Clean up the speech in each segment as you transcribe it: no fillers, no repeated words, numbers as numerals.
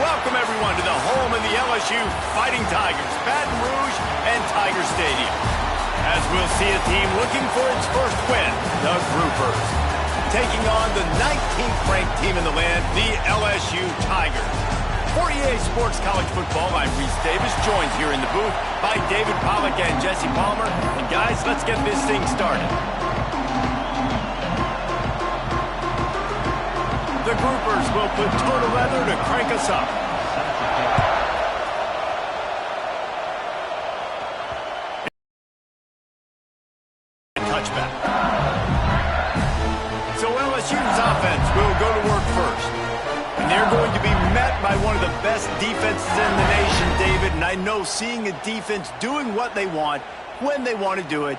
Welcome, everyone, to the home of the LSU Fighting Tigers, Baton Rouge and Tiger Stadium. As we'll see a team looking for its first win, the Groupers, taking on the 19th-ranked team in the land, the LSU Tigers. For EA Sports College Football, I'm Reese Davis, joined here in the booth by David Pollack and Jesse Palmer. And guys, let's get this thing started. The Groupers will put total leather to crank us up. Touchback. So LSU's offense will go to work first. And they're going to be met by one of the best defenses in the nation, David. And I know seeing a defense doing what they want, when they want to do it,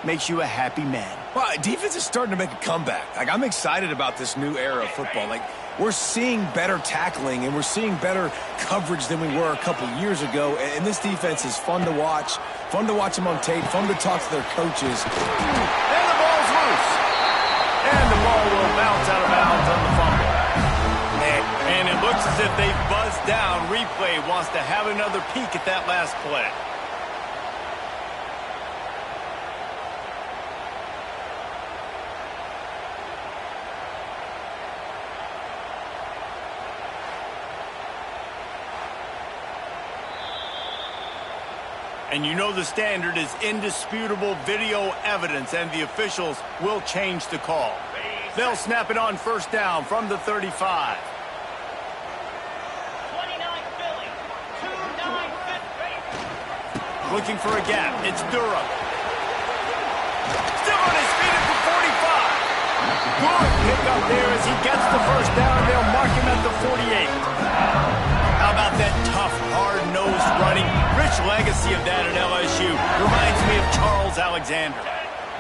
makes you a happy man. Well, defense is starting to make a comeback. I'm excited about this new era of football. We're seeing better tackling, and we're seeing better coverage than we were a couple years ago. And this defense is fun to watch them on tape, fun to talk to their coaches. And the ball's loose. And the ball will bounce out of bounds on the fumble. And it looks as if they've buzzed down. Replay wants to have another peek at that last play. And you know the standard is indisputable video evidence, and the officials will change the call. They'll snap it on first down from the 35. 29 Philly, 2-9 Looking for a gap. It's Durham. Still on his feet at the 45. Good pick up there as he gets the first down. They'll mark him at the 48. How about that tough, hard-nosed running? Rich legacy of that at LSU. Reminds me of Charles Alexander.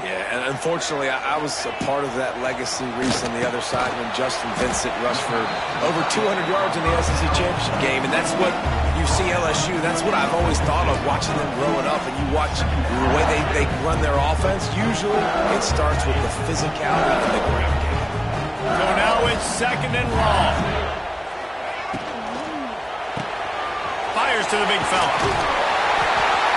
Yeah, and unfortunately, I was a part of that legacy, Reese, on the other side when Justin Vincent rushed for over 200 yards in the SEC championship game. And that's what you see LSU. That's what I've always thought of watching them growing up. And you watch the way they run their offense. Usually, it starts with the physicality and the ground game. So now it's second and long. Fires to the big fella.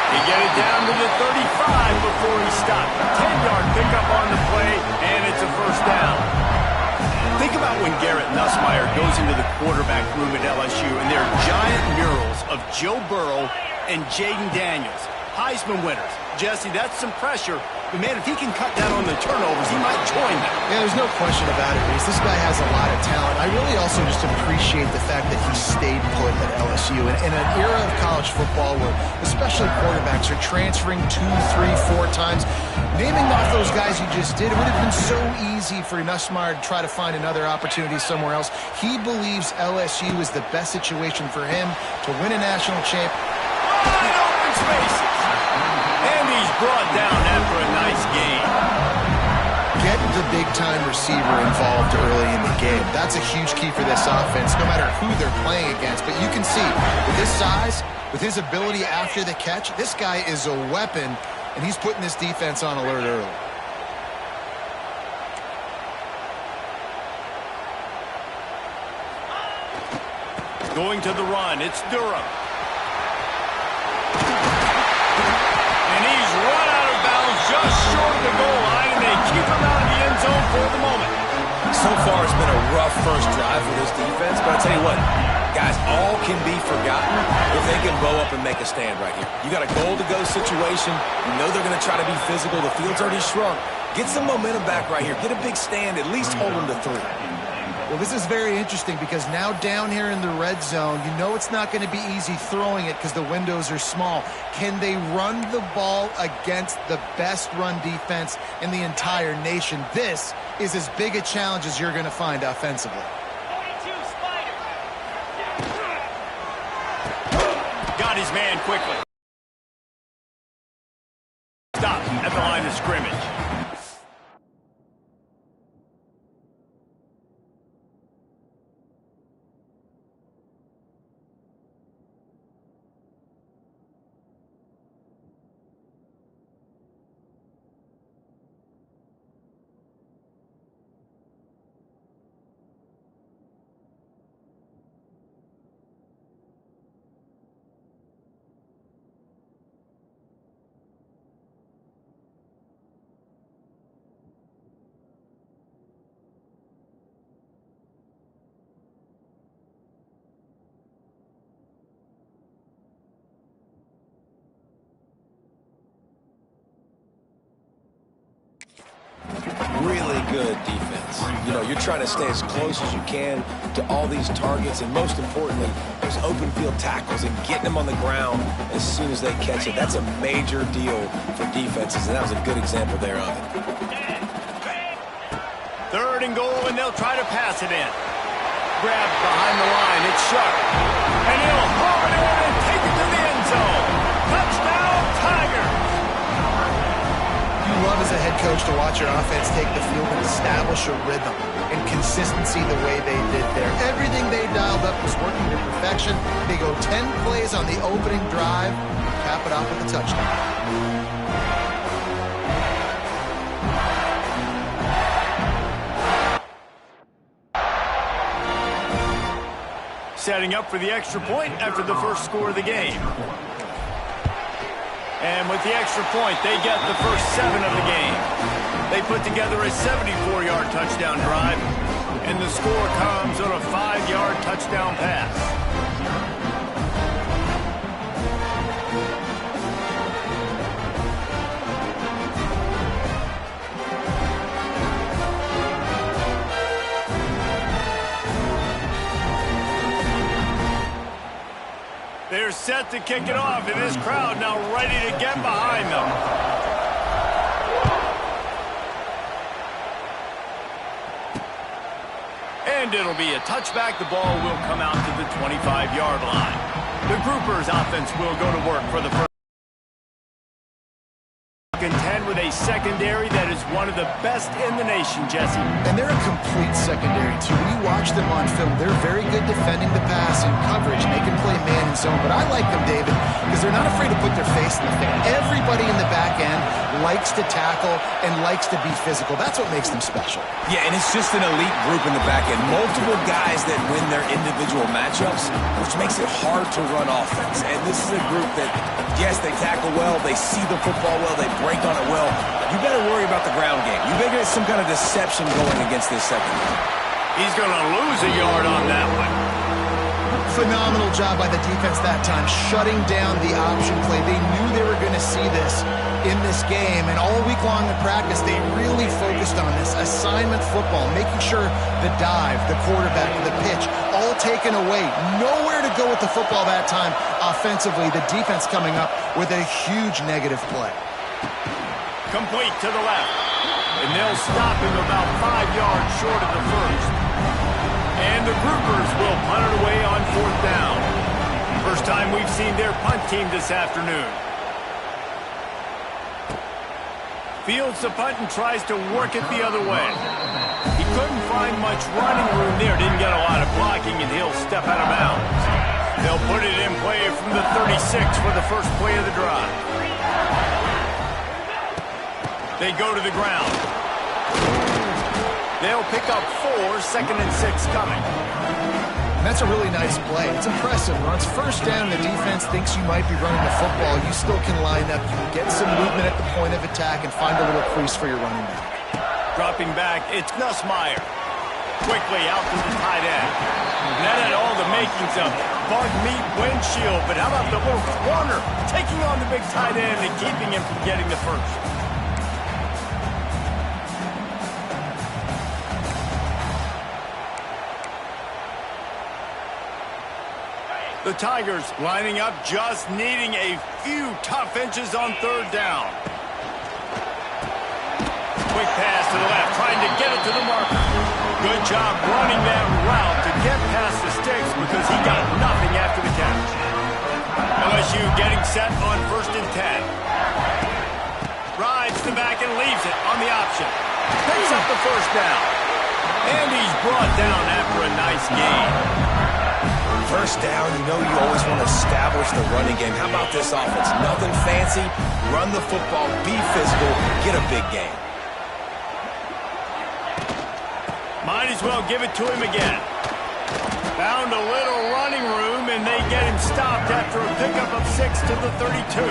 He get it down to the 35 before he stopped. 10-yard pickup on the play, and it's a first down. Think about when Garrett Nussmeier goes into the quarterback room at LSU, and there are giant murals of Joe Burrow and Jaden Daniels, Heisman winners. Jesse, that's some pressure. But, man, if he can cut down on the turnovers, he might join them. Yeah, there's no question about it, Reese. This guy has a lot of talent. I really also just appreciate the fact that he stayed put at LSU. And in an era of college football where especially quarterbacks are transferring 2, 3, 4 times, naming off those guys you just did, it would have been so easy for Nussmeier to try to find another opportunity somewhere else. He believes LSU is the best situation for him to win a national champ. Wide open spaces. And he's brought down after a nice gain. Get the big-time receiver involved early in the game. That's a huge key for this offense, no matter who they're playing against. But you can see, with his size, with his ability after the catch, this guy is a weapon, and he's putting this defense on alert early. Going to the run, it's Durham. Run out of bounds just short of the goal line, and they keep him out of the end zone for the moment. So far, it's been a rough first drive for this defense, but I'll tell you what, guys, all can be forgotten if they can blow up and make a stand right here. You got a goal-to-go situation. You know they're going to try to be physical. The field's already shrunk. Get some momentum back right here. Get a big stand. At least hold them to 3. Well, this is very interesting because now down here in the red zone, you know it's not going to be easy throwing it because the windows are small. Can they run the ball against the best run defense in the entire nation? This is as big a challenge as you're going to find offensively. 42 Spider. Got his man quickly. Stop at the line of scrimmage. really good defense. You know, you're trying to stay as close as you can to all these targets, and most importantly, those open field tackles and getting them on the ground as soon as they catch it. That's a major deal for defenses, and that was a good example there of it. 3rd and goal, and they'll try to pass it in. Grab behind the line. It's Sharp. And he'll haul it in and take it to the end zone. Touchdown, Tigers! You love as a head coach to watch your offense take the field and establish a rhythm and consistency the way they did there. Everything they dialed up was working to perfection. They go 10 plays on the opening drive, cap it off with a touchdown. Setting up for the extra point after the first score of the game. And with the extra point, they get the first 7 of the game. They put together a 74-yard touchdown drive, and the score comes on a 5-yard touchdown pass. They're set to kick it off, and this crowd now ready to get behind them. And it'll be a touchback. The ball will come out to the 25-yard line. The Groupers offense will go to work for the first. Contend with a secondary that is one of the best in the nation, Jesse. And they're a complete secondary, too. When you watch them on film, they're very good defending the pass and coverage, and they can play man and zone. But I like them, David, because they're not afraid to put their face in the thing. Everybody in the back end likes to tackle and likes to be physical. That's what makes them special. Yeah, and it's just an elite group in the back end. Multiple guys that win their individual matchups, which makes it hard to run offense. And this is a group that, yes, they tackle well, they see the football well, they break on it well. You better worry about the ground game. You better get some kind of deception going against this secondary. He's going to lose a yard on that one. Phenomenal job by the defense that time, shutting down the option play. They knew they were going to see this in this game, and all week long in practice, they really focused on this assignment football, making sure the dive, the quarterback, the pitch, all taken away. Nowhere to go with the football that time offensively. The defense coming up with a huge negative play. Complete to the left. And they'll stop him about 5 yards short of the first. And the Groupers will punt it away on 4th down. First time we've seen their punt team this afternoon. Fields the punt and tries to work it the other way. He couldn't find much running room there. Didn't get a lot of blocking, and he'll step out of bounds. They'll put it in play from the 36 for the first play of the drive. They go to the ground. They'll pick up 4, 2nd and 6 coming. And that's a really nice play. It's impressive. When it's first down, the defense thinks you might be running the football. You still can line up, you can get some movement at the point of attack, and find a little crease for your running back. Dropping back, it's Nussmeier. Quickly out to the tight end. And that had all the makings of bug meat windshield, but how about the little corner taking on the big tight end and keeping him from getting the first? The Tigers lining up, just needing a few tough inches on 3rd down. Quick pass to the left, trying to get it to the marker. Good job running that route to get past the sticks because he got nothing after the catch. LSU getting set on 1st and 10. Rides the back and leaves it on the option. Picks up the first down. And he's brought down after a nice gain. First down, you know you always want to establish the running game. How about this offense? Nothing fancy. Run the football, be physical, get a big gain. Might as well give it to him again. Found a little running room, and they get him stopped after a pickup of 6 to the 32.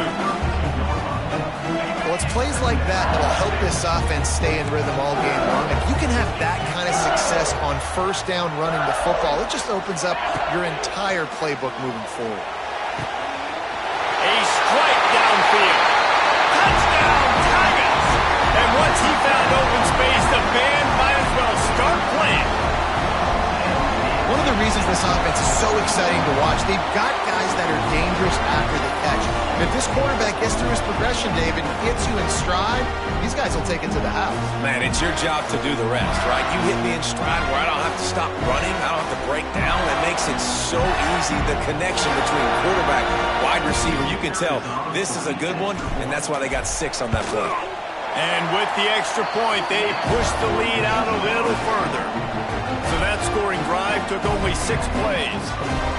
Well, it's plays like that that'll help this offense stay in rhythm all game long. If you can have that kind of success on first down running the football, it just opens up your entire playbook moving forward. A strike downfield. Touchdown, Tigers! And once he found open space, the the reasons this offense is so exciting to watch. They've got guys that are dangerous after the catch. And if this quarterback gets through his progression, David, and gets you in stride, these guys will take it to the house. Man, it's your job to do the rest, right? You hit me in stride where I don't have to stop running. I don't have to break down. It makes it so easy. The connection between quarterback, wide receiver, you can tell this is a good one, and that's why they got 6 on that play. And with the extra point, they pushed the lead out a little further. So that scoring drive took only 6 plays.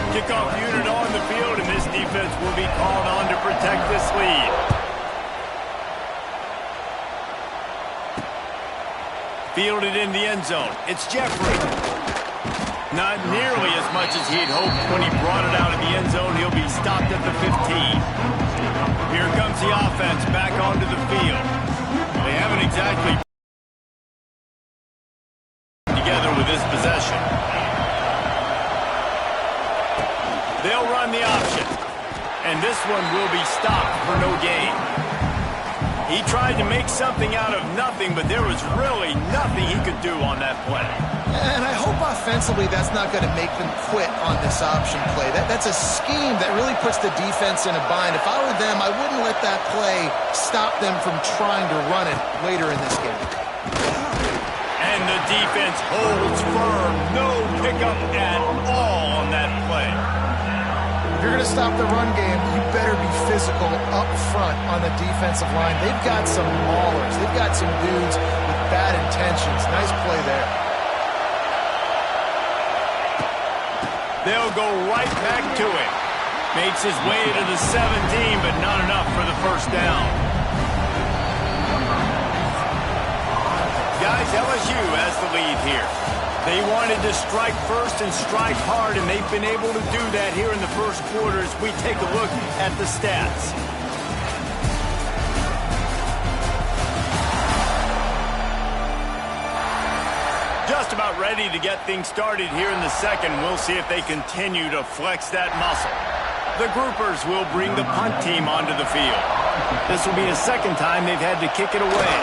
Kickoff unit on the field, and this defense will be called on to protect this lead. Fielded in the end zone. It's Jeffrey. Not nearly as much as he'd hoped when he brought it out of the end zone. He'll be stopped at the 15. Here comes the offense back onto the field. They haven't exactly together with this possession. They'll run the option. And this one will be stopped for no gain. He tried to make something out of nothing, but there was really nothing he could do on that play. And I hope offensively that's not going to make them quit on this option play. That's a scheme that really puts the defense in a bind. If I were them, I wouldn't let that play stop them from trying to run it later in this game. And the defense holds firm. No pickup at all on that play. If you're going to stop the run game, you better be physical up front on the defensive line. They've got some maulers. They've got some dudes with bad intentions. Nice play there. They'll go right back to it. Makes his way to the 17, but not enough for the first down. Guys, LSU has the lead here. They wanted to strike first and strike hard, and they've been able to do that here in the first quarter as we take a look at the stats. Just about ready to get things started here in the second. We'll see if they continue to flex that muscle. The groupers will bring the punt team onto the field. This will be the second time they've had to kick it away.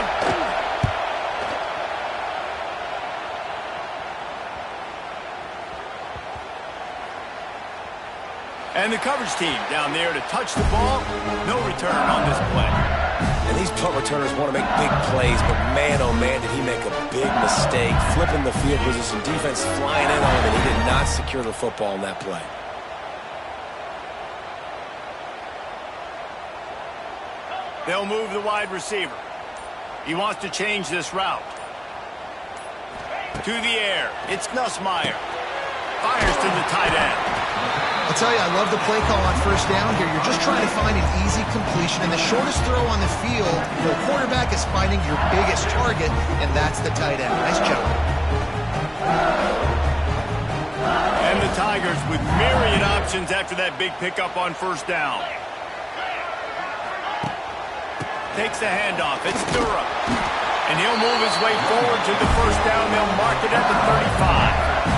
And the coverage team down there to touch the ball. No return on this play. And these punt returners want to make big plays, but man, oh man, did he make a big mistake. Flipping the field position, defense flying in on him, and he did not secure the football on that play. They'll move the wide receiver. He wants to change this route. To the air. It's Nussmeier. Fires to the tight end. I'll tell you, I love the play call on first down here. You're just trying to find an easy completion, and the shortest throw on the field, the quarterback is finding your biggest target, and that's the tight end. Nice job. And the Tigers with myriad options after that big pickup on first down. Takes the handoff. It's Durham. And he'll move his way forward to the first down. They'll mark it at the 35.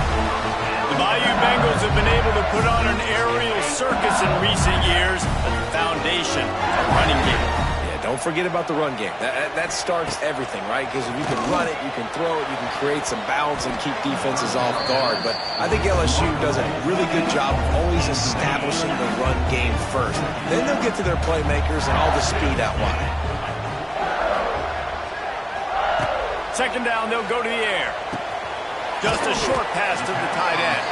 The Bayou Bengals have been able to put on an aerial circus in recent years, but the foundation, a running game. Yeah, don't forget about the run game. That starts everything, right? Because if you can run it, you can throw it, you can create some balance and keep defenses off guard. But I think LSU does a really good job of always establishing the run game first. Then they'll get to their playmakers and all the speed out wide. Second down, they'll go to the air. Just a short pass to the tight end.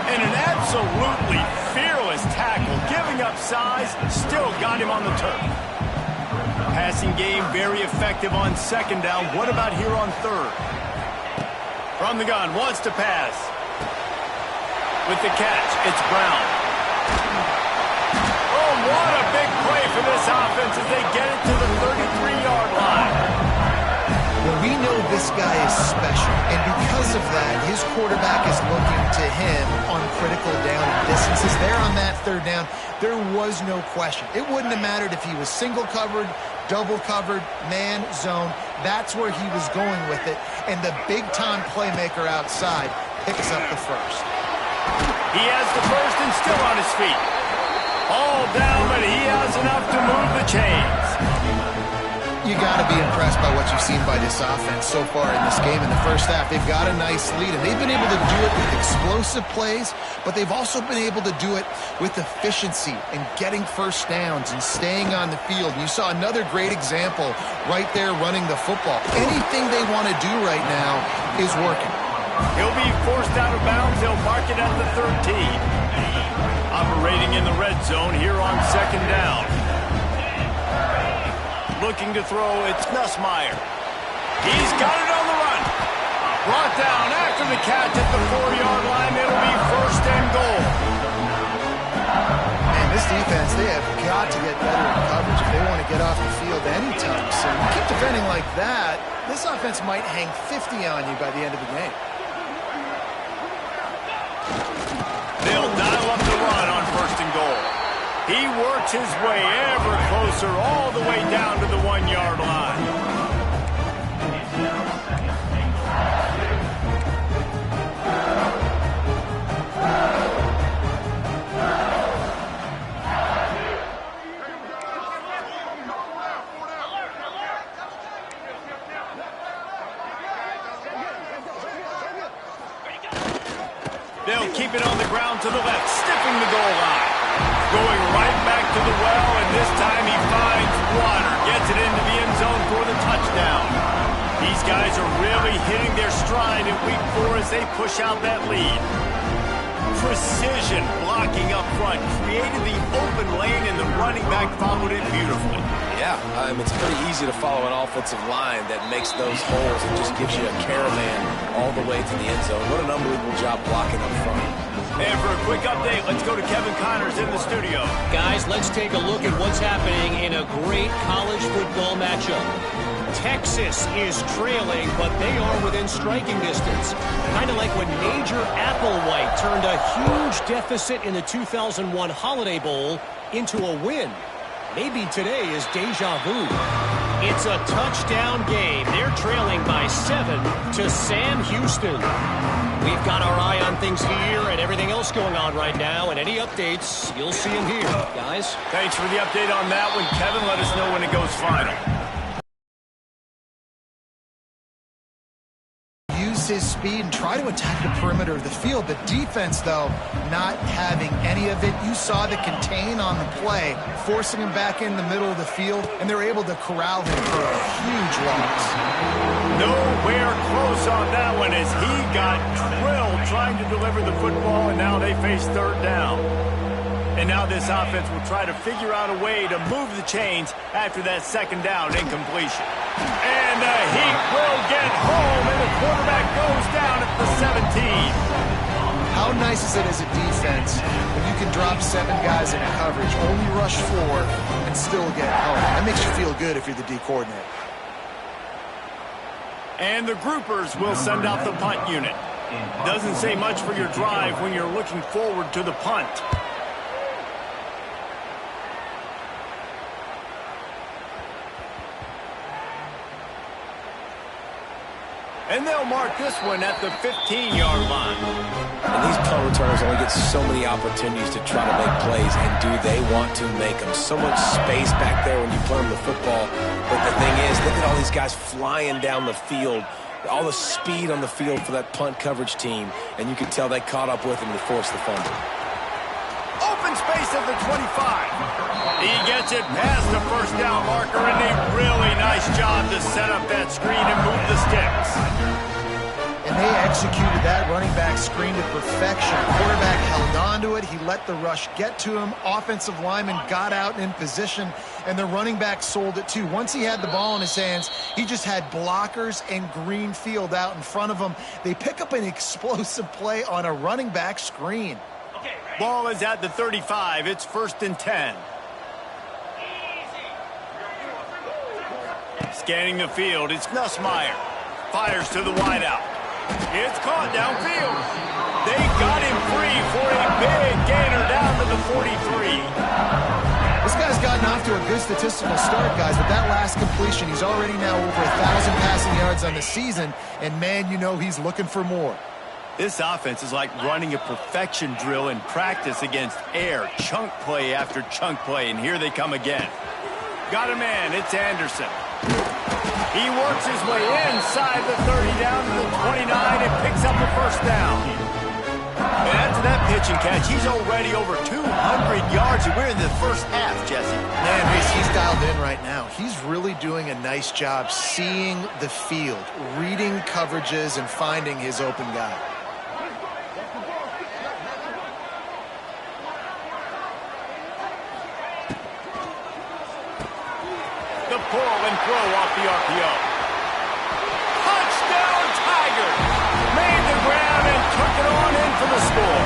And an absolutely fearless tackle, giving up size, still got him on the turf. Passing game very effective on second down. What about here on third? From the gun, wants to pass. With the catch, it's Brown. Oh, what a big play for this offense as they get it to the 33-yard line. Well, we know this guy is special, and because of that, his quarterback is looking to him on critical down distances. There on that third down, there was no question. It wouldn't have mattered if he was single covered, double covered, man, zone. That's where he was going with it, and the big-time playmaker outside picks up the first. He has the first and still on his feet. All down, but he has enough to move the chains. You got to be impressed by what you've seen by this offense so far in this game. In the first half, they've got a nice lead, and they've been able to do it with explosive plays, but they've also been able to do it with efficiency and getting first downs and staying on the field. You saw another great example right there running the football. Anything they want to do right now is working. He'll be forced out of bounds. They'll mark it at the 13. Operating in the red zone here on second down. Looking to throw, it's Nussmeier. He's got it on the run. Brought down after the catch at the 4-yard line. It'll be first and goal. Man, this defense, they have got to get better in coverage if they want to get off the field anytime soon. You keep defending like that, this offense might hang 50 on you by the end of the game. They'll dial up the run on first and goal. He works his way ever closer all the way down to the 1-yard line. They'll keep it on the ground to the left, stiffing the goal line. Going right back to the well, and this time he finds water. Gets it into the end zone for the touchdown. These guys are really hitting their stride in week 4 as they push out that lead. Precision blocking up front, created the open lane, and the running back followed it beautifully. Yeah, it's pretty easy to follow an offensive line that makes those holes and just gives you a caravan all the way to the end zone. What an unbelievable job blocking up front. And for a quick update, let's go to Kevin Connors in the studio. Guys, let's take a look at what's happening in a great college football matchup. Texas is trailing, but they are within striking distance. Kind of like when Major Applewhite turned a huge deficit in the 2001 Holiday Bowl into a win. Maybe today is deja vu. It's a touchdown game. They're trailing by 7 to Sam Houston. We've got our eye on things here and everything else going on right now, and any updates, you'll see them here, guys. Thanks for the update on that one, Kevin. Let us know when it goes final. Use his speed and try to attack the perimeter of the field. The defense, though, not having any of it. You saw the contain on the play, forcing him back in the middle of the field, and they're able to corral him for a huge loss. Nowhere close on that one as he got drilled trying to deliver the football, and now they face third down. And now this offense will try to figure out a way to move the chains after that second down incompletion. And the Heat will get home, and the quarterback goes down at the 17. How nice is it as a defense when you can drop 7 guys in coverage, only rush 4, and still get home? That makes you feel good if you're the D coordinator. And the groupers will send out the punt unit. Doesn't say much for your drive when you're looking forward to the punt. And they'll mark this one at the 15-yard line. And these punt returners only get so many opportunities to try to make plays, and do they want to make them? So much space back there when you play them the football. But the thing is, look at all these guys flying down the field, all the speed on the field for that punt coverage team, and you can tell they caught up with him to force the fumble. Open space at the 25. He gets it past the first down marker, and a really nice job to set up that screen and move the sticks. And they executed that running back screen to perfection. Quarterback held on to it. He let the rush get to him. Offensive lineman got out in position, and the running back sold it too. Once he had the ball in his hands, he just had blockers and green field out in front of him. They pick up an explosive play on a running back screen. Ball is at the 35. It's 1st and 10. Scanning the field, it's Nussmeier. Fires to the wideout. It's caught downfield. They got him free for a big gainer down to the 43. This guy's gotten off to a good statistical start, guys. With that last completion, he's already now over 1,000 passing yards on the season. And, man, you know he's looking for more. This offense is like running a perfection drill in practice against air. Chunk play after chunk play, and here they come again. Got a man, it's Anderson. He works his way inside the 30 down to the 29 and picks up a first down. And after that pitch and catch, he's already over 200 yards, and we're in the first half, Jesse. Man, Reese, he's dialed in right now. He's really doing a nice job seeing the field, reading coverages, and finding his open guy. The pull and throw off the RPO. Touchdown, Tigers! Made the ground and took it on in for the score.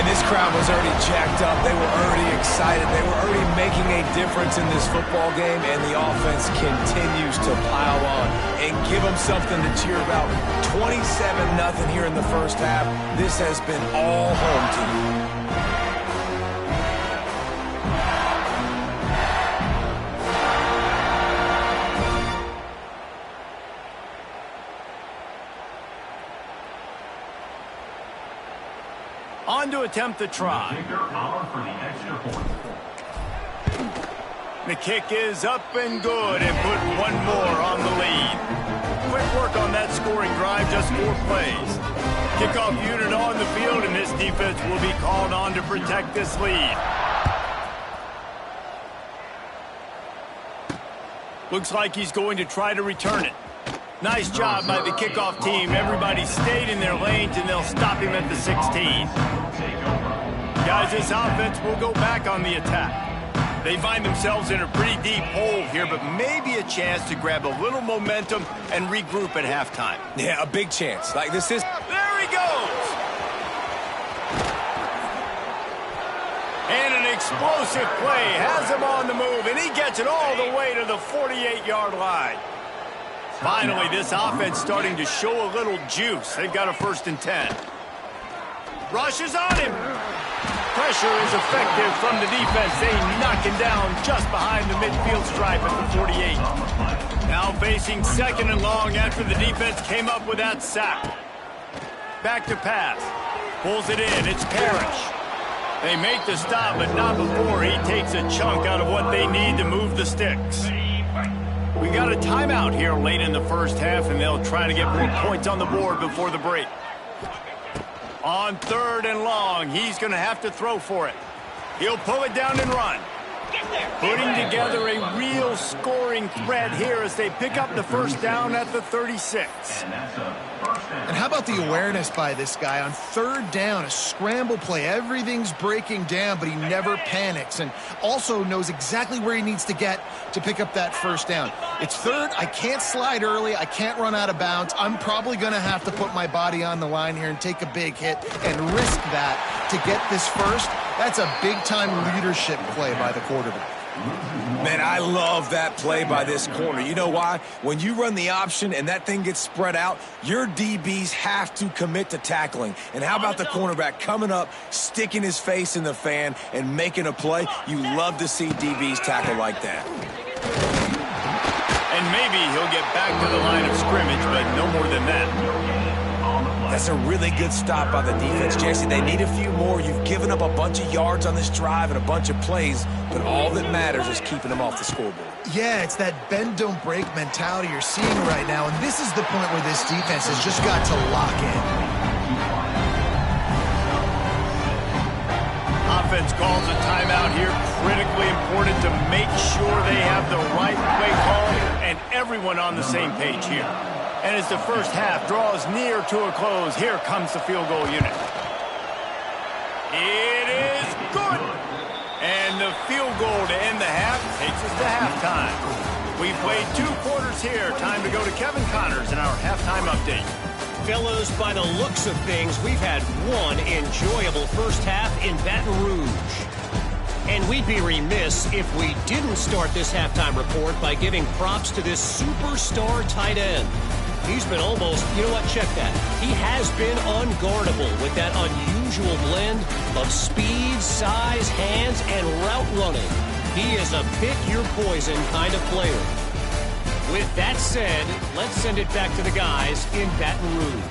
And this crowd was already jacked up. They were already excited. They were already making a difference in this football game, and the offense continues to pile on and give them something to cheer about. 27-0 here in the first half. This has been all home team. On to attempt the try. The kick is up and good and put one more on the lead. Quick work on that scoring drive, just 4 plays. Kickoff unit on the field, and this defense will be called on to protect this lead. Looks like he's going to try to return it. Nice job by the kickoff team. Everybody stayed in their lanes, and they'll stop him at the 16. Guys, this offense will go back on the attack. They find themselves in a pretty deep hole here, but maybe a chance to grab a little momentum and regroup at halftime. Yeah, a big chance. Like this is... There he goes! And an explosive play has him on the move, and he gets it all the way to the 48-yard line. Finally, this offense starting to show a little juice. They've got a 1st and 10. Rush is on him. Pressure is effective from the defense. They knock him down just behind the midfield stripe at the 48. Now facing 2nd and long after the defense came up with that sack. Back to pass. Pulls it in. It's Parrish. They make the stop, but not before he takes a chunk out of what they need to move the sticks. We got a timeout here late in the first half, and they'll try to get more points on the board before the break. On 3rd and long, he's going to have to throw for it. He'll pull it down and run. Putting together a real scoring threat here as they pick up the first down at the 36. And how about the awareness by this guy on 3rd down, a scramble play. Everything's breaking down, but he never panics and also knows exactly where he needs to get to pick up that first down. It's 3rd. I can't slide early. I can't run out of bounds. I'm probably going to have to put my body on the line here and take a big hit and risk that to get this first. That's a big-time leadership play by the quarterback. Man, I love that play by this corner. You know why? When you run the option and that thing gets spread out, your DBs have to commit to tackling. And how about the cornerback coming up, sticking his face in the fan, and making a play? You love to see DBs tackle like that. And maybe he'll get back to the line of scrimmage, but no more than that. That's a really good stop by the defense, Jesse. They need a few more. You've given up a bunch of yards on this drive and a bunch of plays, but all that matters is keeping them off the scoreboard. Yeah, it's that bend, don't break mentality you're seeing right now, and this is the point where this defense has just got to lock in. Offense calls a timeout here. Critically important to make sure they have the right play call and everyone on the same page here. And as the first half draws near to a close, here comes the field goal unit. It is good. And the field goal to end the half takes us to halftime. We played 2 quarters here. Time to go to Kevin Connors in our halftime update. Fellows, by the looks of things, we've had one enjoyable first half in Baton Rouge. And we'd be remiss if we didn't start this halftime report by giving props to this superstar tight end. He's been almost, you know what, check that. He has been unguardable with that unusual blend of speed, size, hands, and route running. He is a pick-your-poison kind of player. With that said, let's send it back to the guys in Baton Rouge.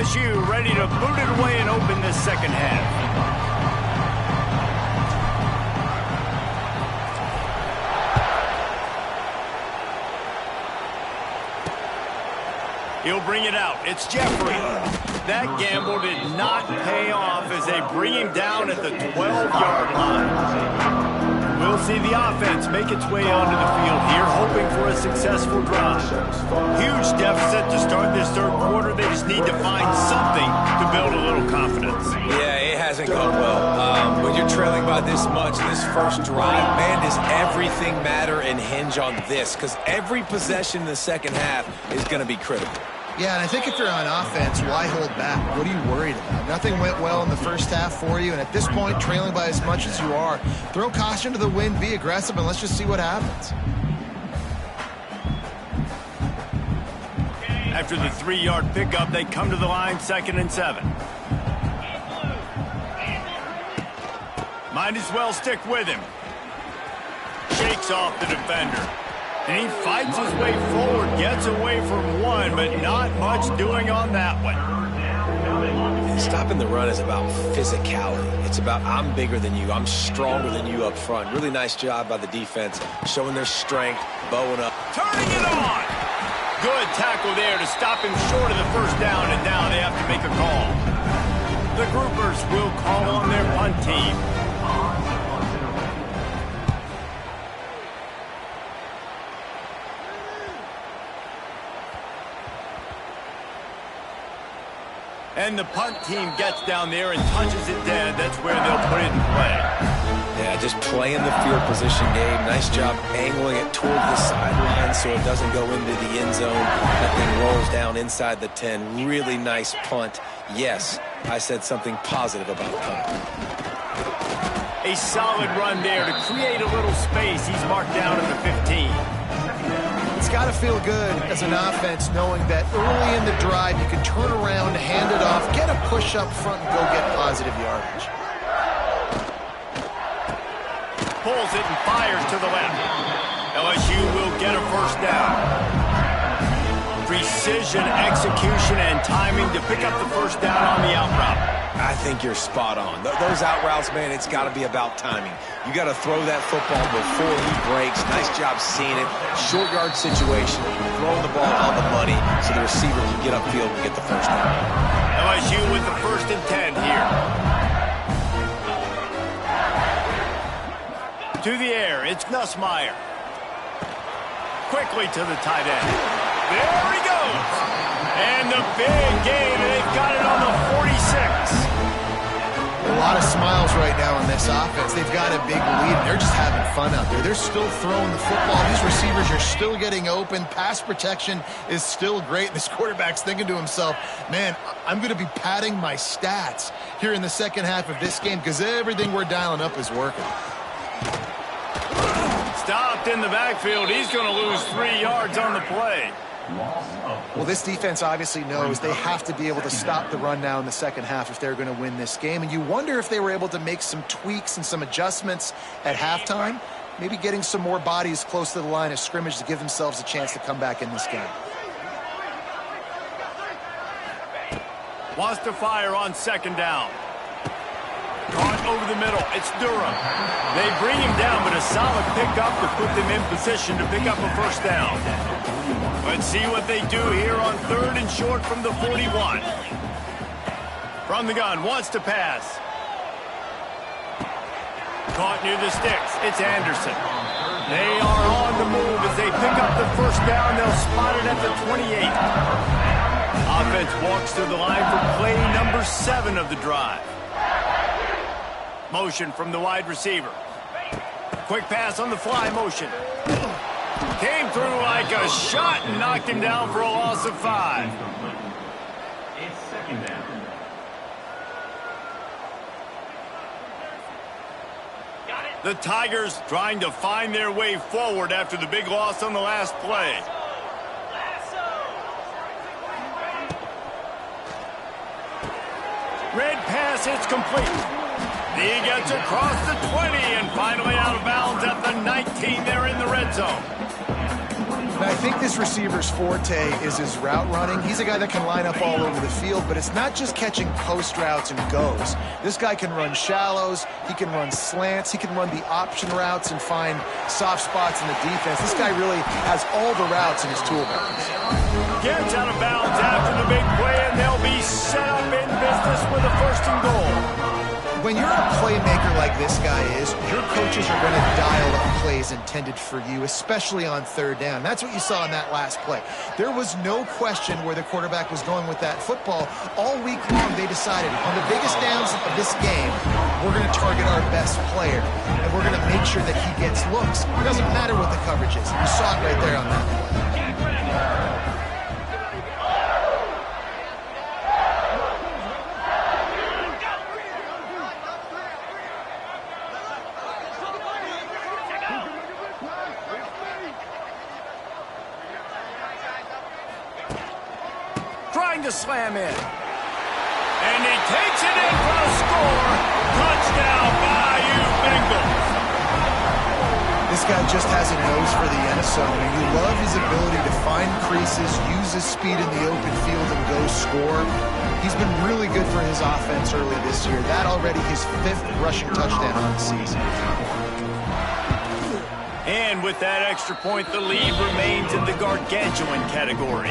LSU ready to boot it away and open this second half. He'll bring it out. It's Jeffrey. That gamble did not pay off as they bring him down at the 12-yard line. We'll see the offense make its way onto the field here, hoping for a successful drive. Huge deficit to start this third quarter. They just need to find something to build a little confidence. Yeah, it hasn't gone well. When you're trailing by this much, this first drive, man, does everything matter and hinge on this? Because every possession in the second half is going to be critical. Yeah, and I think if you're on offense, why hold back? What are you worried about? Nothing went well in the first half for you, and at this point, trailing by as much as you are, throw caution to the wind, be aggressive, and let's just see what happens. After the 3-yard pickup, they come to the line, 2nd and 7. Might as well stick with him. Shakes off the defender. And he fights his way forward, gets away from one, but not much doing on that one. Stopping the run is about physicality. It's about I'm bigger than you, I'm stronger than you up front. Really nice job by the defense, showing their strength, bowing up. Turning it on! Good tackle there to stop him short of the first down, and now they have to make a call. The groupers will call on their punt team. And the punt team gets down there and touches it dead. That's where they'll put it in play. Yeah, just playing the field position game. Nice job angling it toward the sideline so it doesn't go into the end zone. That thing rolls down inside the 10. Really nice punt. Yes, I said something positive about punt. A solid run there to create a little space. He's marked down at the 15. It's got to feel good as an offense knowing that early in the drive you can turn around, hand it off, get a push up front, and go get positive yardage. Pulls it and fires to the left. LSU will get a first down. Precision, execution, and timing to pick up the first down on the out route. I think you're spot on. Those out routes, man, it's got to be about timing. You got to throw that football before he breaks. Nice job seeing it. Short yard situation, throwing the ball on the money so the receiver can get upfield and get the first down. LSU with the 1st and 10 here. To the air, it's Nussmeier. Quickly to the tight end. There he goes. And the big game, and they've got it on the 46. A lot of smiles right now on this offense. They've got a big lead. They're just having fun out there. They're still throwing the football. These receivers are still getting open. Pass protection is still great. This quarterback's thinking to himself, man, I'm going to be padding my stats here in the second half of this game because everything we're dialing up is working. Stopped in the backfield. He's going to lose 3 yards on the play. Well, this defense obviously knows they have to be able to stop the run now in the second half if they're going to win this game. And you wonder if they were able to make some tweaks and some adjustments at halftime, maybe getting some more bodies close to the line of scrimmage to give themselves a chance to come back in this game. Wants to fire on 2nd down. Caught over the middle. It's Durham. They bring him down, but a solid pickup to put them in position to pick up a first down. Let's see what they do here on 3rd and short from the 41. From the gun, wants to pass. Caught near the sticks. It's Anderson. They are on the move as they pick up the first down. They'll spot it at the 28. Offense walks to the line for play number 7 of the drive. Motion from the wide receiver. Quick pass on the fly motion. Came through like a shot and knocked him down for a loss of 5. It's 2nd down. Got it. The Tigers trying to find their way forward after the big loss on the last play. Red pass, it's complete. He gets across the 20 and finally out of bounds at the 19. They're in the red zone. Nice think this receiver's forte is his route running. He's a guy that can line up all over the field, but it's not just catching post routes and goes. This guy can run shallows, he can run slants, he can run the option routes and find soft spots in the defense. This guy really has all the routes in his toolbox. Gets out of bounds after the big play, and they'll be set up in business with a 1st and goal. When you're a playmaker like this guy is, your coaches are going to dial up plays intended for you, especially on 3rd down. That's what you saw in that last play. There was no question where the quarterback was going with that football. All week long, they decided on the biggest downs of this game, we're going to target our best player, and we're going to make sure that he gets looks. It doesn't matter what the coverage is. You saw it right there on that play. Trying to slam in. And he takes it in for a score. Touchdown, Bayou Bengals. This guy just has a nose for the end zone, and you love his ability to find creases, use his speed in the open field, and go score. He's been really good for his offense early this year. That already his 5th rushing touchdown on the season. And with that extra point, the lead remains in the gargantuan category.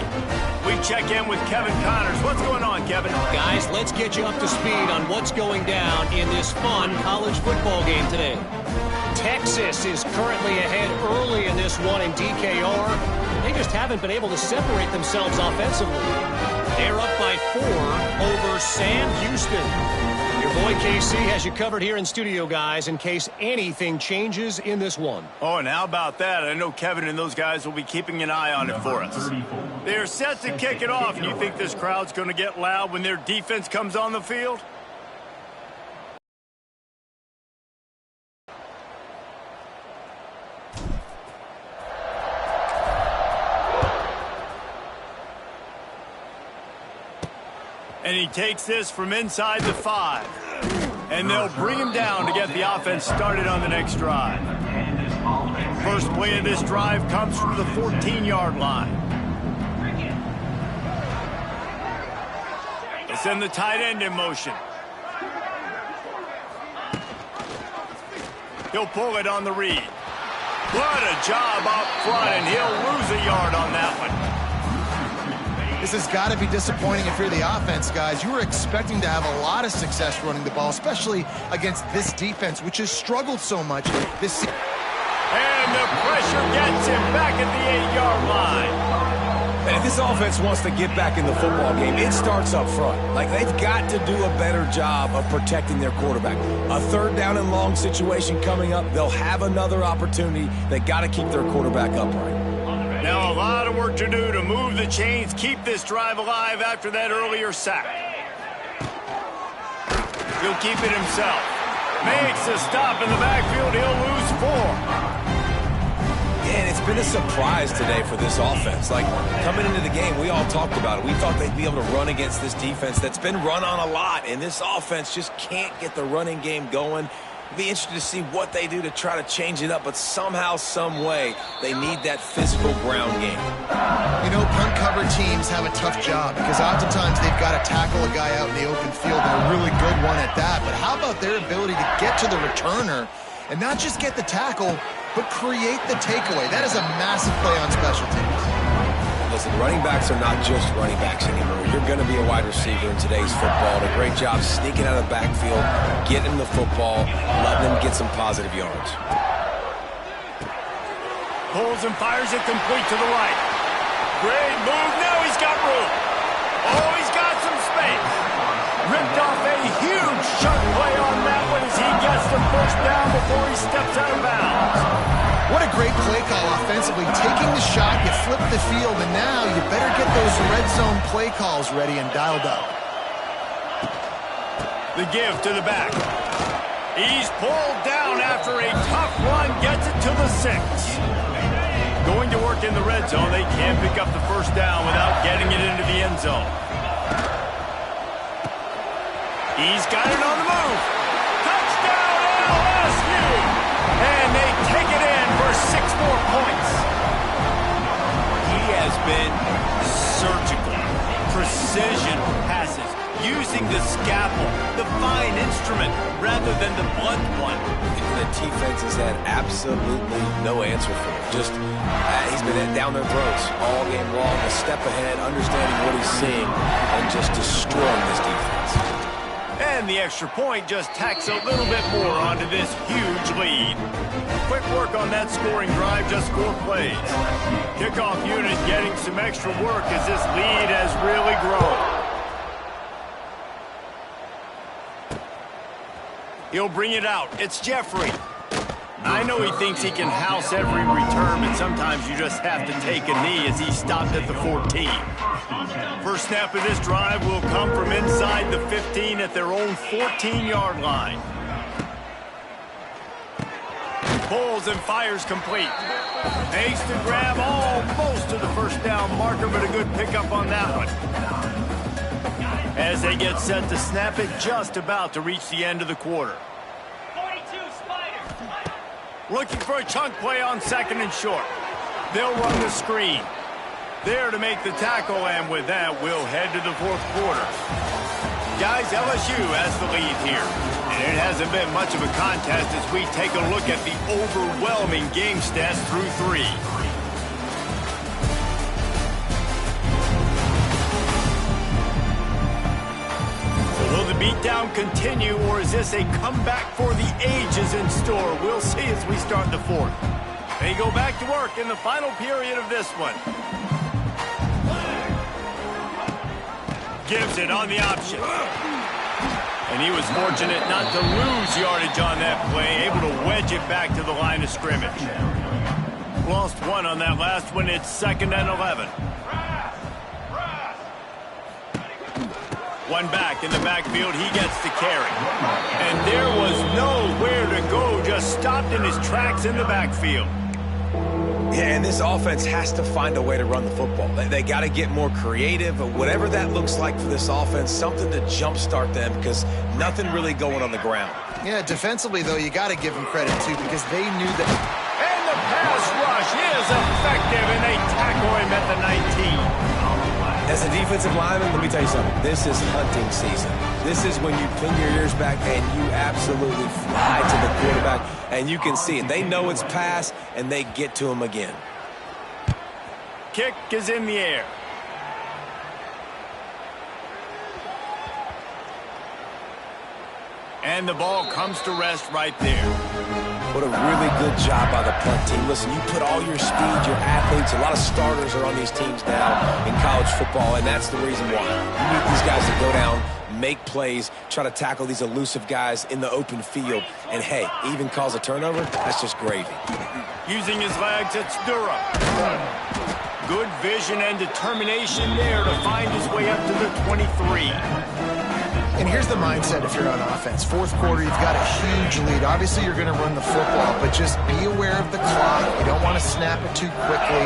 We check in with Kevin Connors. What's going on, Kevin? Guys, let's get you up to speed on what's going down in this fun college football game today. Texas is currently ahead early in this one in DKR. They just haven't been able to separate themselves offensively. They're up by 4 over Sam Houston. Your boy KC has you covered here in studio, guys, in case anything changes in this one. Oh, and how about that? I know Kevin and those guys will be keeping an eye on it for us. They're set to kick it off, and you think this crowd's going to get loud when their defense comes on the field? And he takes this from inside the 5. And they'll bring him down to get the offense started on the next drive. First play of this drive comes from the 14-yard line. They send the tight end in motion. He'll pull it on the read. What a job up front, and he'll lose a yard on that one. This has got to be disappointing if you're the offense, guys. You were expecting to have a lot of success running the ball, especially against this defense, which has struggled so much this season. And the pressure gets him back at the 8-yard line. And if this offense wants to get back in the football game, it starts up front. Like, they've got to do a better job of protecting their quarterback. A 3rd down and long situation coming up, they'll have another opportunity. They got to keep their quarterback upright. Now a lot of work to do to move the chains, keep this drive alive after that earlier sack. He'll keep it himself. Makes a stop in the backfield. He'll lose 4. And it's been a surprise today for this offense. Like, coming into the game, we all talked about it. We thought they'd be able to run against this defense that's been run on a lot, and this offense just can't get the running game going. Be interested to see what they do to try to change it up, but somehow, some way, they need that physical ground game. You know, punt cover teams have a tough job because oftentimes they've got to tackle a guy out in the open field, and a really good one at that. But how about their ability to get to the returner and not just get the tackle, but create the takeaway? That is a massive play on special teams. Listen, running backs are not just running backs anymore. You're going to be a wide receiver in today's football. A great job sneaking out of the backfield, getting him the football, letting him get some positive yards. Pulls and fires it complete to the right. Great move. Now he's got room. Oh, he's got some space. Ripped off a huge chunk play on that one as he gets the 1st down before he steps out of bounds. What a great play call offensively. Taking the shot, you flip the field, and now you better get those red zone play calls ready and dialed up. The give to the back. He's pulled down after a tough run, gets it to the 6. Going to work in the red zone. They can't pick up the 1st down without getting it into the end zone. He's got it on the move. Touchdown, LSU! And they take it in for 6 more points. has been surgical. Precision passes, using the scalpel, the fine instrument, rather than the blunt one. The defense has had absolutely no answer for him. Just, he's been down their throats all game long, a step ahead, understanding what he's seeing, and just destroying this defense. And the extra point just tacks a little bit more onto this huge lead. Quick work on that scoring drive, just 4 plays. Kickoff unit getting some extra work as this lead has really grown. He'll bring it out. It's Jeffrey. I know he thinks he can house every return, but sometimes you just have to take a knee as he stopped at the 14. First snap of this drive will come from inside the 15 at their own 14-yard line. Pulls and fires complete. Makes the grab almost to the first down marker, but a good pickup on that one. As they get set to snap it, just about to reach the end of the quarter. 42, Spider. Looking for a chunk play on 2nd and short. They'll run the screen. There to make the tackle, and with that, we'll head to the 4th quarter. Guys, LSU has the lead here. And it hasn't been much of a contest as we take a look at the overwhelming game stats through 3. Will the beatdown continue, or is this a comeback for the ages in store? We'll see as we start the 4th. They go back to work in the final period of this one. Gives it on the option. And he was fortunate not to lose yardage on that play, able to wedge it back to the line of scrimmage. Lost 1 on that last one. It's 2nd and 11. One back in the backfield, he gets the carry. And there was nowhere to go, just stopped in his tracks in the backfield. Yeah, and this offense has to find a way to run the football. They got to get more creative, whatever that looks like for this offense, something to jumpstart them because nothing really going on the ground. Yeah, defensively, though, you got to give them credit, too, because they knew that. And the pass rush is effective, and they tackle him at the 19. As a defensive lineman, let me tell you something. This is hunting season. This is when you pin your ears back and you absolutely fly to the quarterback, and you can see it. They know it's pass, and they get to him again. Kick is in the air. And the ball comes to rest right there. What a really good job by the punt team. Listen, you put all your speed, your athletes, a lot of starters are on these teams now in college football, and that's the reason why. You need these guys to go down, make plays, try to tackle these elusive guys in the open field, and hey, even cause a turnover, that's just gravy. Using his legs, it's Durham. Good vision and determination there to find his way up to the 23. And here's the mindset if you're on offense. 4th quarter, you've got a huge lead. Obviously, you're going to run the football, but just be aware of the clock. You don't want to snap it too quickly.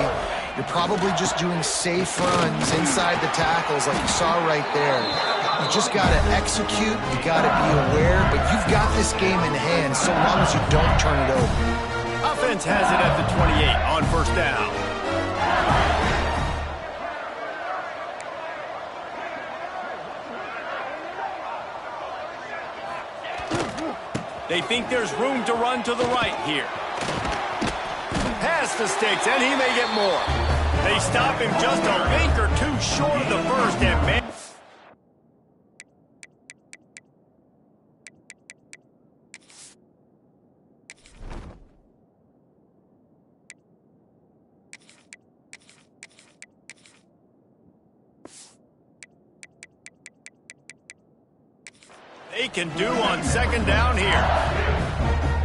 You're probably just doing safe runs inside the tackles like you saw right there. You just got to execute. You got to be aware, but you've got this game in hand so long as you don't turn it over. Offense has it at the 28 on 1st down. They think there's room to run to the right here. Pass the sticks, and he may get more. They stop him just a link or 2 short of the first, and man. They can do on 2nd down here.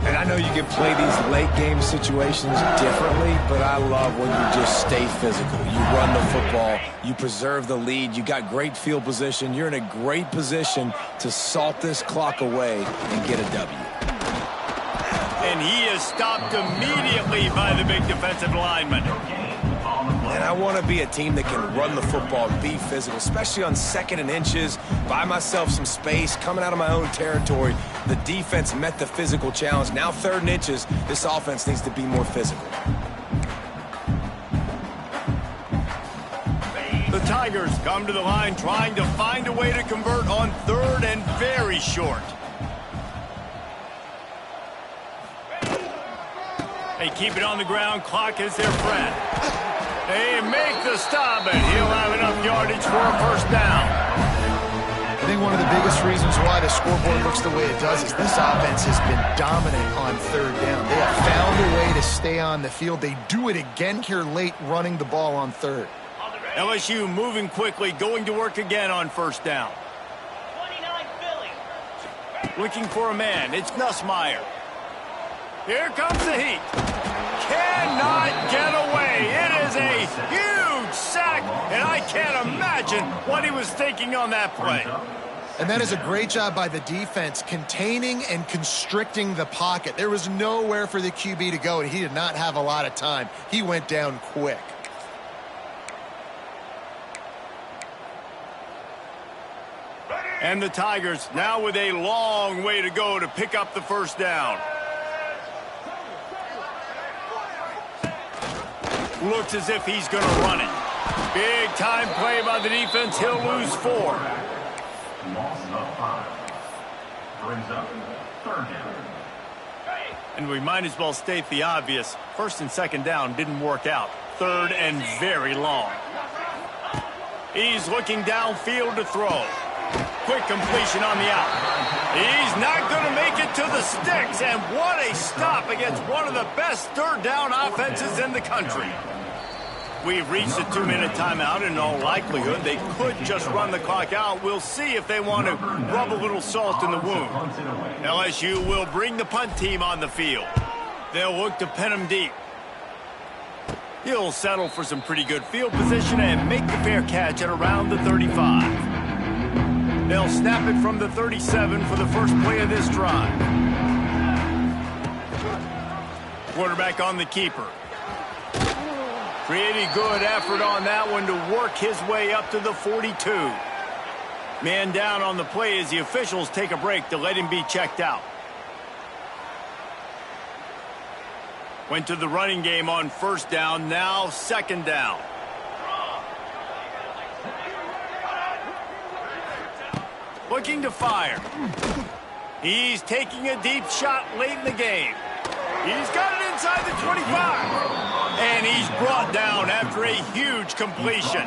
And I know you can play these late game situations differently, but I love when you just stay physical. You run the football, you preserve the lead, you got great field position, you're in a great position to salt this clock away and get a W. And he is stopped immediately by the big defensive lineman. And I want to be a team that can run the football and be physical, especially on 2nd and inches, buy myself some space, coming out of my own territory. The defense met the physical challenge. Now 3rd and inches, this offense needs to be more physical. Tigers come to the line trying to find a way to convert on 3rd and very short. They keep it on the ground. Clock is their friend. They make the stop, and he'll have enough yardage for a first down. I think one of the biggest reasons why the scoreboard looks the way it does is this offense has been dominant on 3rd down. They have found a way to stay on the field. They do it again here late, running the ball on 3rd. LSU moving quickly, going to work again on 1st down. 29 Philly. Looking for a man. It's Nussmeier. Here comes the heat. Cannot get away. It is a huge sack, and I can't imagine what he was thinking on that play. And that is a great job by the defense, containing and constricting the pocket. There was nowhere for the QB to go, and he did not have a lot of time. He went down quick. And the Tigers now with a long way to go to pick up the first down. Looks as if he's going to run it. Big time play by the defense. He'll lose 4. Loss of 5. Brings up 3rd down. And we might as well state the obvious. 1st and 2nd down didn't work out. 3rd and very long. He's looking downfield to throw. Quick completion on the out. He's not going to make it to the sticks. And what a stop against one of the best 3rd down offenses in the country. We've reached a 2-minute timeout, and in all likelihood, they could just run the clock out. We'll see if they want to rub a little salt in the wound. LSU will bring the punt team on the field. They'll look to pin him deep. He'll settle for some pretty good field position and make the fair catch at around the 35. They'll snap it from the 37 for the first play of this drive. Quarterback on the keeper. Pretty good effort on that one to work his way up to the 42. Man down on the play as the officials take a break to let him be checked out. Went to the running game on 1st down, now 2nd down. Looking to fire. He's taking a deep shot late in the game. He's got it inside the 25. And he's brought down after a huge completion.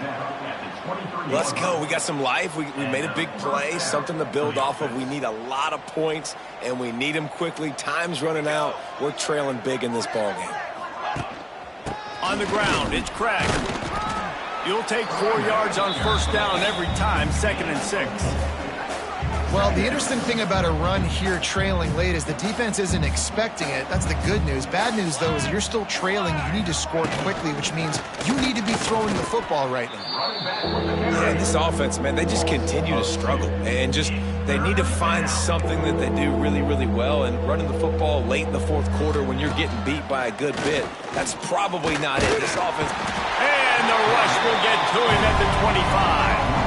Let's go. We got some life. We made a big play, something to build off of. We need a lot of points, and we need them quickly. Time's running out. We're trailing big in this ballgame. On the ground, it's Craig. You'll take 4 yards on 1st down every time, 2nd and 6. Well, the interesting thing about a run here trailing late is the defense isn't expecting it. That's the good news. Bad news, though, is you're still trailing. You need to score quickly, which means you need to be throwing the football right now. Yeah, this offense, man, they just continue to struggle. And just they need to find something that they do really, really well. And running the football late in the 4th quarter when you're getting beat by a good bit, that's probably not it. This offense. And the rush will get to him at the 25.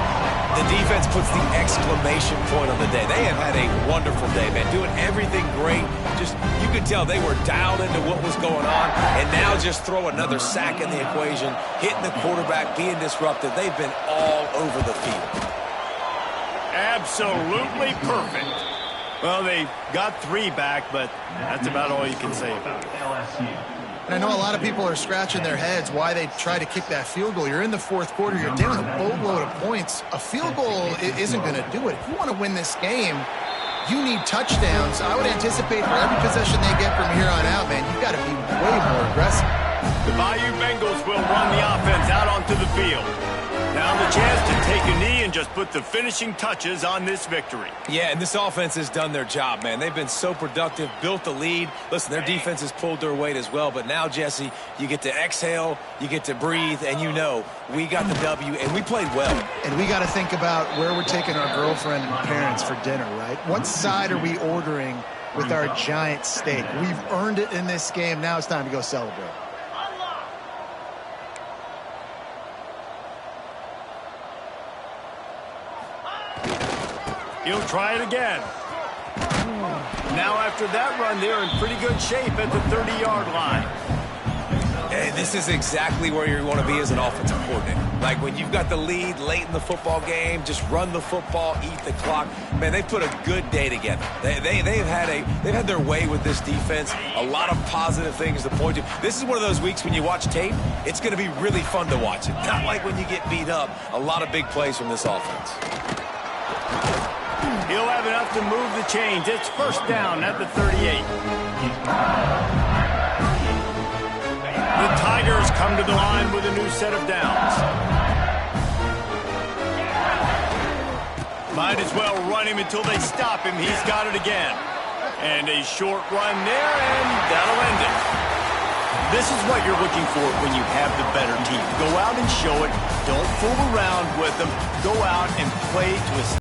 The defense puts the exclamation point on the day. They have had a wonderful day, man. Doing everything great. Just, you could tell they were dialed into what was going on. And now just throw another sack in the equation. Hitting the quarterback, being disruptive. They've been all over the field. Absolutely perfect. Well, they got 3 back, but that's about all you can say about it. And I know a lot of people are scratching their heads why they try to kick that field goal. You're in the 4th quarter. You're down a boatload of points. A field goal isn't going to do it. If you want to win this game, you need touchdowns. I would anticipate for every possession they get from here on out, man, you've got to be way more aggressive. The Bayou Bengals will run the offense out onto the field. Now the chance to take a knee and just put the finishing touches on this victory. Yeah, and this offense has done their job, man. They've been so productive, built the lead. Listen, their defense has pulled their weight as well. But now, Jesse, you get to exhale, you get to breathe, and you know we got the W, and we played well. And we got to think about where we're taking our girlfriend and parents for dinner, right? What side are we ordering with our giant steak? We've earned it in this game. Now it's time to go celebrate. He'll try it again. Now after that run, they're in pretty good shape at the 30-yard line. And this is exactly where you want to be as an offensive coordinator. Like when you've got the lead late in the football game, just run the football, eat the clock. Man, they put a good day together. They've had their way with this defense. A lot of positive things to point to. This is one of those weeks when you watch tape, it's going to be really fun to watch it. Not like when you get beat up. A lot of big plays from this offense. He'll have enough to move the chains. It's first down at the 38. The Tigers come to the line with a new set of downs. Might as well run him until they stop him. He's got it again. And a short run there, and that'll end it. This is what you're looking for when you have the better team. Go out and show it. Don't fool around with them. Go out and play to a